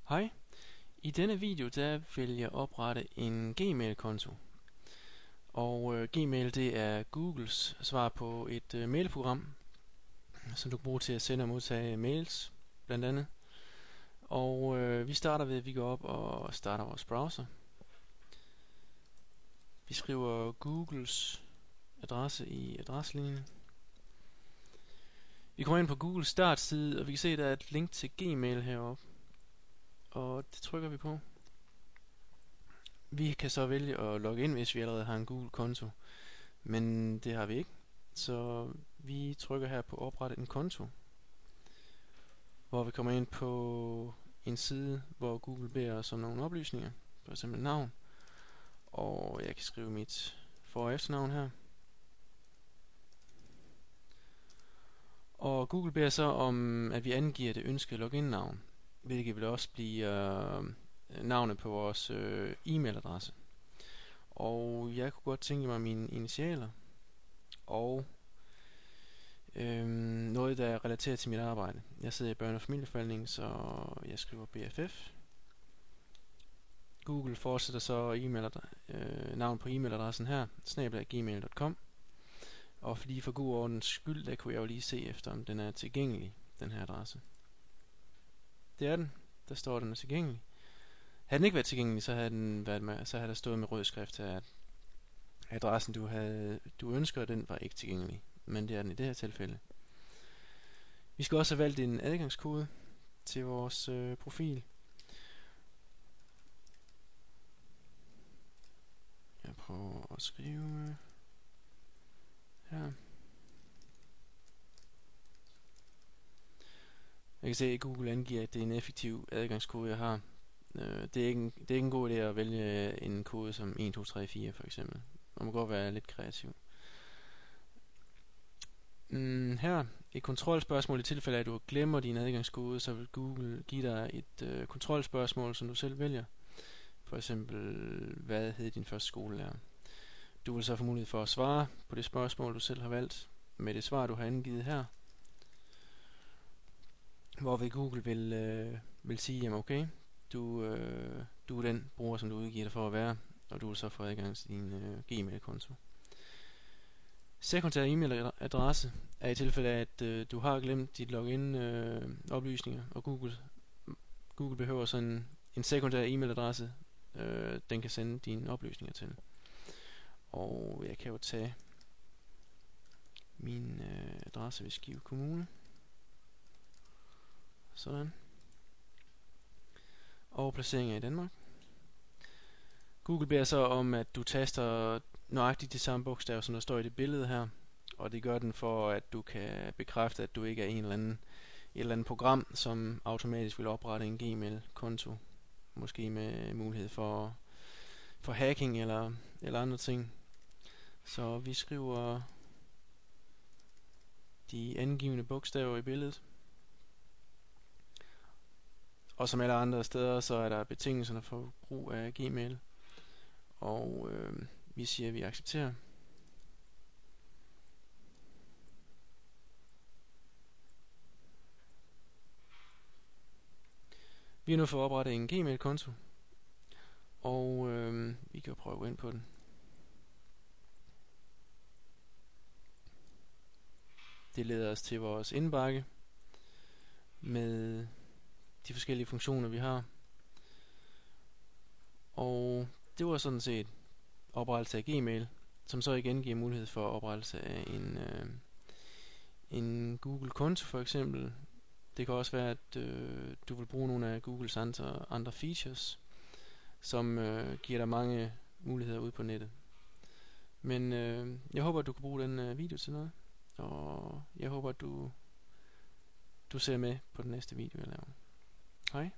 Hej, i denne video der vil jeg oprette en Gmail-konto. Og Gmail det er Googles svar på et mailprogram, som du kan bruge til at sende og modtage mails, blandt andet. Og vi starter ved, at vi går op og starter vores browser. Vi skriver Googles adresse i adresselinjen. Vi kommer ind på Googles startside, og vi kan se, at der er et link til Gmail heroppe. Og det trykker vi på. Vi kan så vælge at logge ind, hvis vi allerede har en Google-konto. Men det har vi ikke. Så vi trykker her på oprette en konto. Hvor vi kommer ind på en side, hvor Google beder os om nogle oplysninger. For eksempel navn. Og jeg kan skrive mit for- og efternavn her. Og Google beder så om, at vi angiver det ønskede login-navn. Hvilket vil også blive navnet på vores e-mailadresse. Og jeg kunne godt tænke mig mine initialer og noget, der er relateret til mit arbejde. Jeg sidder i børne- og familieforvaltning, så jeg skriver BFF. Google fortsætter så navn på e-mailadressen her, @gmail.com. Og fordi for god ordens skyld, der kunne jeg jo lige se efter, om den er tilgængelig, den her adresse. Det er den. Der står, den er tilgængelig. Havde den ikke været tilgængelig, så havde der stået med rød skrift her, at adressen du ønsker, den var ikke tilgængelig. Men det er den i det her tilfælde. Vi skal også have valgt en adgangskode til vores profil. Jeg prøver at skrive her. Jeg kan se, at Google angiver, at det er en effektiv adgangskode, jeg har. Det er ikke en god idé at vælge en kode som 1, 2, 3, 4 for eksempel. Man må godt være lidt kreativ. Her et kontrolspørgsmål. I tilfælde af, at du glemmer din adgangskode, så vil Google give dig et kontrolspørgsmål, som du selv vælger. For eksempel, hvad hed din første skolelærer? Du vil så få mulighed for at svare på det spørgsmål, du selv har valgt, med det svar, du har angivet her. Hvorved Google vil sige, jamen okay, du er den bruger, som du udgiver dig for at være, og du vil så få adgang til din Gmail-konto. Sekundær e-mailadresse er i tilfælde af, at du har glemt dit login oplysninger, og Google behøver sådan en sekundær e-mailadresse, den kan sende dine oplysninger til. Og jeg kan jo tage min adresse ved Skive Kommune. Sådan. Og placeringen i Danmark. Google beder så om, at du taster nøjagtigt de samme bogstaver, som der står i det billede her. Og det gør den for, at du kan bekræfte, at du ikke er et eller andet program, som automatisk vil oprette en Gmail-konto. Måske med mulighed for hacking eller andre ting. Så vi skriver de angivne bogstaver i billedet. Og som alle andre steder, så er der betingelserne for brug af Gmail. Og vi siger, at vi accepterer. Vi har nu fået oprettet en Gmail-konto. Og vi kan prøve at gå ind på den. Det leder os til vores indbakke med de forskellige funktioner, vi har. Og det var sådan set oprettelse af Gmail, som så igen giver mulighed for oprettelse af en Google-konto for eksempel. Det kan også være, at du vil bruge nogle af Googles andre features, som giver dig mange muligheder ude på nettet. Men jeg håber, at du kan bruge den video til noget, og jeg håber, at du ser med på den næste video, jeg laver. Hej.